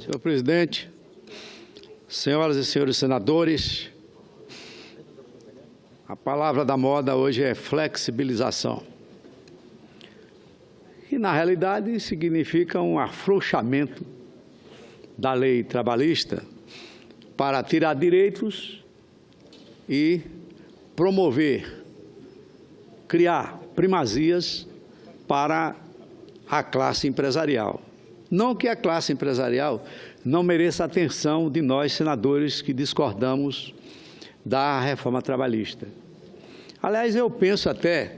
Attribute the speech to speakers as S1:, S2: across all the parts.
S1: Senhor presidente, senhoras e senhores senadores, a palavra da moda hoje é flexibilização. E, na realidade, significa um afrouxamento da lei trabalhista para tirar direitos e promover, criar primazias para a classe empresarial. Não que a classe empresarial não mereça atenção de nós, senadores, que discordamos da reforma trabalhista. Aliás, eu penso até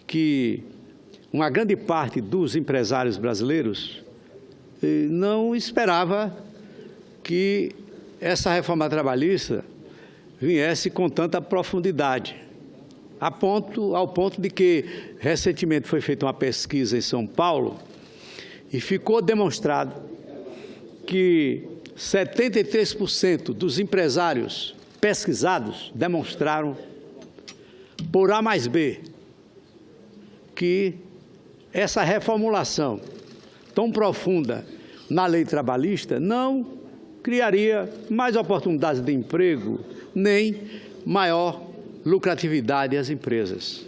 S1: que uma grande parte dos empresários brasileiros não esperava que essa reforma trabalhista viesse com tanta profundidade, ao ponto de que recentemente foi feita uma pesquisa em São Paulo e ficou demonstrado que 73% dos empresários pesquisados demonstraram, por A mais B, que essa reformulação tão profunda na lei trabalhista não criaria mais oportunidades de emprego, nem maior lucratividade às empresas.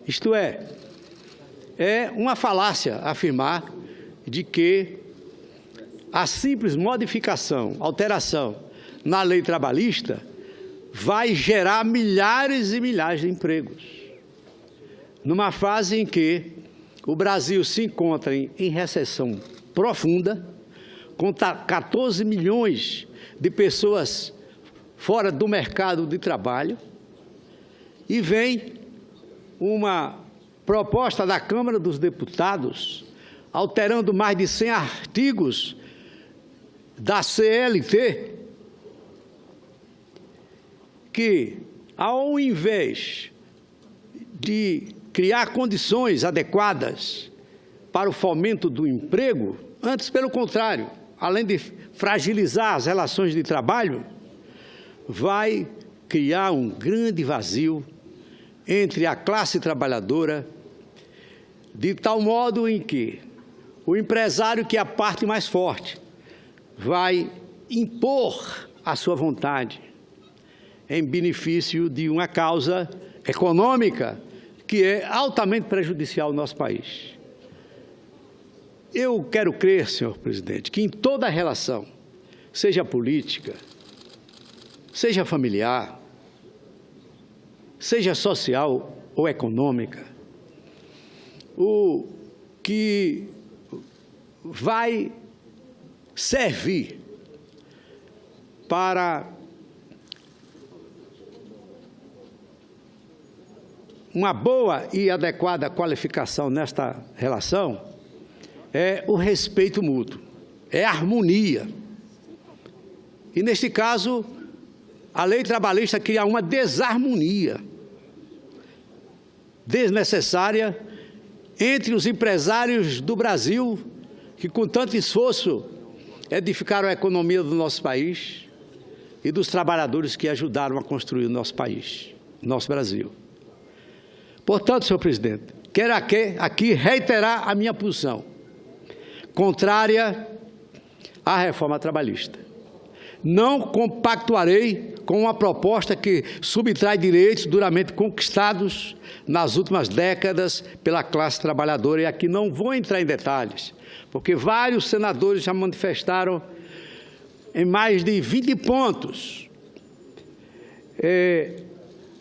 S1: Isto é uma falácia afirmar de que a simples modificação, alteração na lei trabalhista vai gerar milhares e milhares de empregos. Numa fase em que o Brasil se encontra em recessão profunda, com 14 milhões de pessoas fora do mercado de trabalho, e vem uma proposta da Câmara dos Deputados alterando mais de 100 artigos da CLT, que, ao invés de criar condições adequadas para o fomento do emprego, antes, pelo contrário, além de fragilizar as relações de trabalho, vai criar um grande vazio entre a classe trabalhadora, de tal modo em que o empresário, que é a parte mais forte, vai impor a sua vontade em benefício de uma causa econômica que é altamente prejudicial ao nosso país. Eu quero crer, senhor presidente, que em toda relação, seja política, seja familiar, seja social ou econômica, o que vai servir para uma boa e adequada qualificação nesta relação é o respeito mútuo, é a harmonia. E, neste caso, a lei trabalhista cria uma desarmonia desnecessária entre os empresários do Brasil, que com tanto esforço edificaram a economia do nosso país, e dos trabalhadores que ajudaram a construir o nosso país, nosso Brasil. Portanto, senhor presidente, quero aqui reiterar a minha posição contrária à reforma trabalhista. Não compactuarei com uma proposta que subtrai direitos duramente conquistados nas últimas décadas pela classe trabalhadora. E aqui não vou entrar em detalhes, porque vários senadores já manifestaram em mais de 20 pontos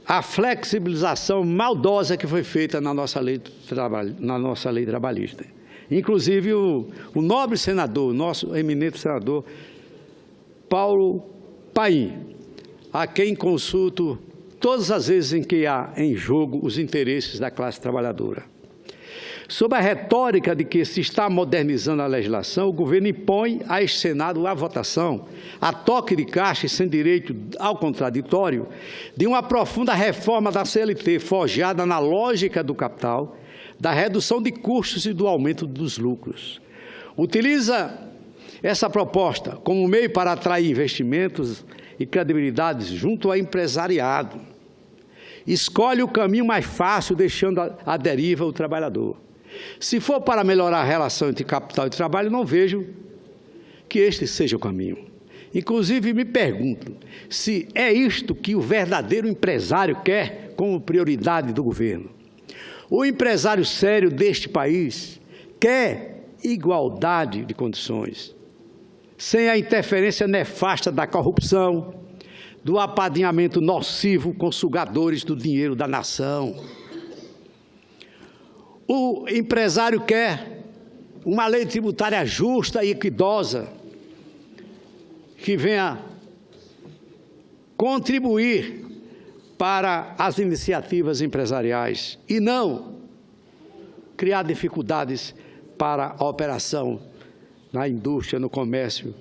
S1: a flexibilização maldosa que foi feita na nossa lei trabalhista. Inclusive, o nobre senador, nosso eminente senador, Paulo Paim, a quem consulto todas as vezes em que há em jogo os interesses da classe trabalhadora. Sob a retórica de que se está modernizando a legislação, o governo impõe a este Senado a votação, a toque de caixa e sem direito ao contraditório, de uma profunda reforma da CLT, forjada na lógica do capital, da redução de custos e do aumento dos lucros. Utiliza essa proposta como meio para atrair investimentos e credibilidade junto ao empresariado. Escolhe o caminho mais fácil, deixando à deriva o trabalhador. Se for para melhorar a relação entre capital e trabalho, não vejo que este seja o caminho. Inclusive, me pergunto se é isto que o verdadeiro empresário quer como prioridade do governo. O empresário sério deste país quer igualdade de condições, sem a interferência nefasta da corrupção, do apadrinhamento nocivo com sugadores do dinheiro da nação. O empresário quer uma lei tributária justa e equidosa, que venha contribuir para as iniciativas empresariais e não criar dificuldades para a operação na indústria, no comércio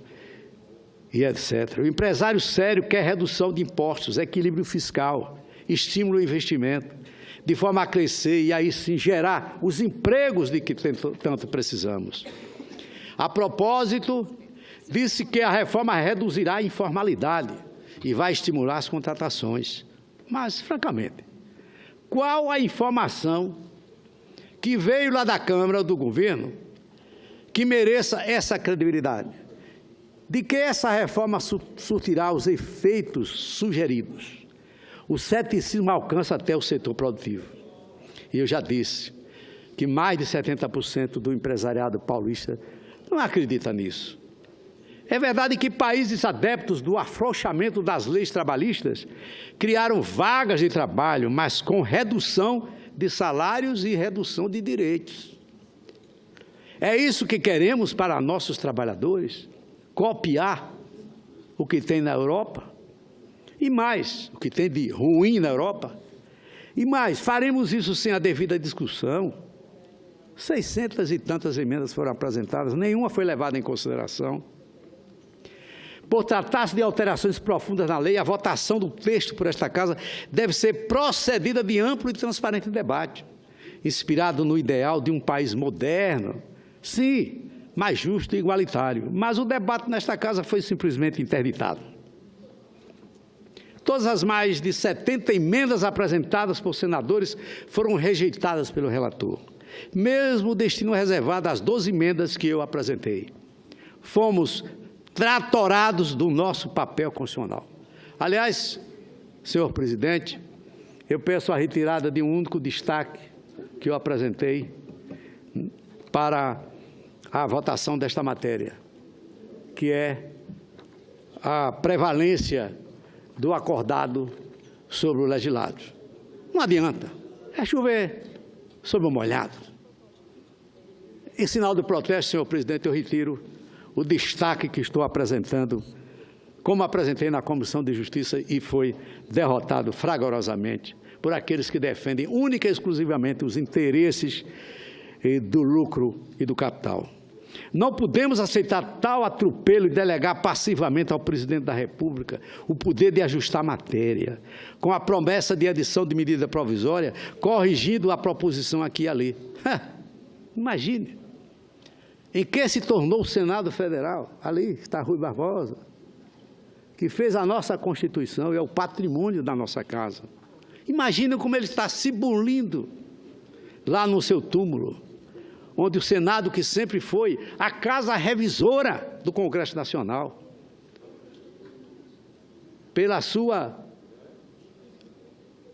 S1: e etc. O empresário sério quer redução de impostos, equilíbrio fiscal, estímulo ao investimento, de forma a crescer e aí sim gerar os empregos de que tanto precisamos. A propósito, disse que a reforma reduzirá a informalidade e vai estimular as contratações. Mas, francamente, qual a informação que veio lá da Câmara do governo que mereça essa credibilidade? De que essa reforma surtirá os efeitos sugeridos? O ceticismo alcança até o setor produtivo. E eu já disse que mais de 70% do empresariado paulista não acredita nisso. É verdade que países adeptos do afrouxamento das leis trabalhistas criaram vagas de trabalho, mas com redução de salários e redução de direitos. É isso que queremos para nossos trabalhadores? Copiar o que tem na Europa? E mais, o que tem de ruim na Europa? E mais, faremos isso sem a devida discussão? 600 e tantas emendas foram apresentadas, nenhuma foi levada em consideração. Por tratar-se de alterações profundas na lei, a votação do texto por esta Casa deve ser procedida de amplo e transparente debate, inspirado no ideal de um país moderno, sim, mais justo e igualitário. Mas o debate nesta Casa foi simplesmente interditado. Todas as mais de 70 emendas apresentadas por senadores foram rejeitadas pelo relator, mesmo o destino reservado às 12 emendas que eu apresentei. Fomos tratorados do nosso papel constitucional. Aliás, senhor presidente, eu peço a retirada de um único destaque que eu apresentei para a votação desta matéria, que é a prevalência do acordado sobre o legislado. Não adianta, é chover sobre o molhado. Em sinal de protesto, senhor presidente, eu retiro o destaque que estou apresentando, como apresentei na Comissão de Justiça e foi derrotado fragorosamente por aqueles que defendem única e exclusivamente os interesses do lucro e do capital. Não podemos aceitar tal atropelo e delegar passivamente ao presidente da República o poder de ajustar a matéria, com a promessa de edição de medida provisória, corrigindo a proposição aqui e ali. Imagine. Em que se tornou o Senado Federal? Ali está Rui Barbosa, que fez a nossa Constituição e é o patrimônio da nossa casa. Imagina como ele está se bulindo lá no seu túmulo, onde o Senado, que sempre foi a casa revisora do Congresso Nacional, pela sua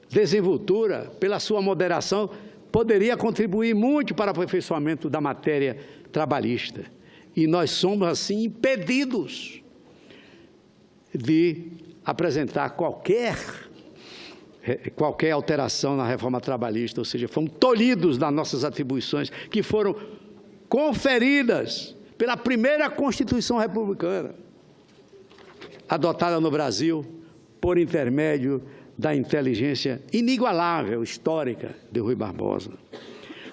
S1: desenvoltura, pela sua moderação, poderia contribuir muito para o aperfeiçoamento da matéria trabalhista. E nós somos, assim, impedidos de apresentar qualquer alteração na reforma trabalhista, ou seja, fomos tolhidos das nossas atribuições que foram conferidas pela primeira Constituição republicana, adotada no Brasil por intermédio da inteligência inigualável, histórica, de Rui Barbosa.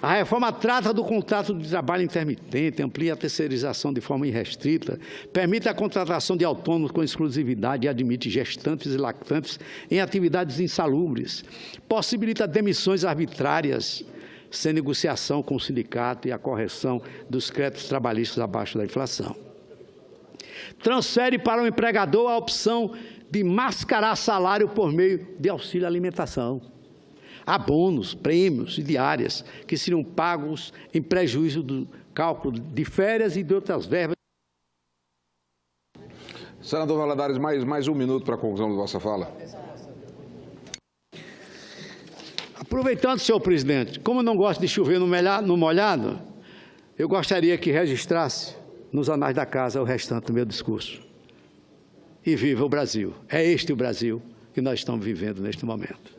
S1: A reforma trata do contrato de trabalho intermitente, amplia a terceirização de forma irrestrita, permite a contratação de autônomos com exclusividade e admite gestantes e lactantes em atividades insalubres, possibilita demissões arbitrárias sem negociação com o sindicato e a correção dos créditos trabalhistas abaixo da inflação. Transfere para o empregador a opção de mascarar salário por meio de auxílio alimentação. Há bônus, prêmios e diárias que seriam pagos em prejuízo do cálculo de férias e de outras verbas
S2: Senador Valadares, mais um minuto para a conclusão da vossa fala.
S1: Aproveitando, senhor presidente, como eu não gosto de chover no molhado, eu gostaria que registrasse nos anais da casa o restante do meu discurso. E viva o Brasil! É este o Brasil que nós estamos vivendo neste momento.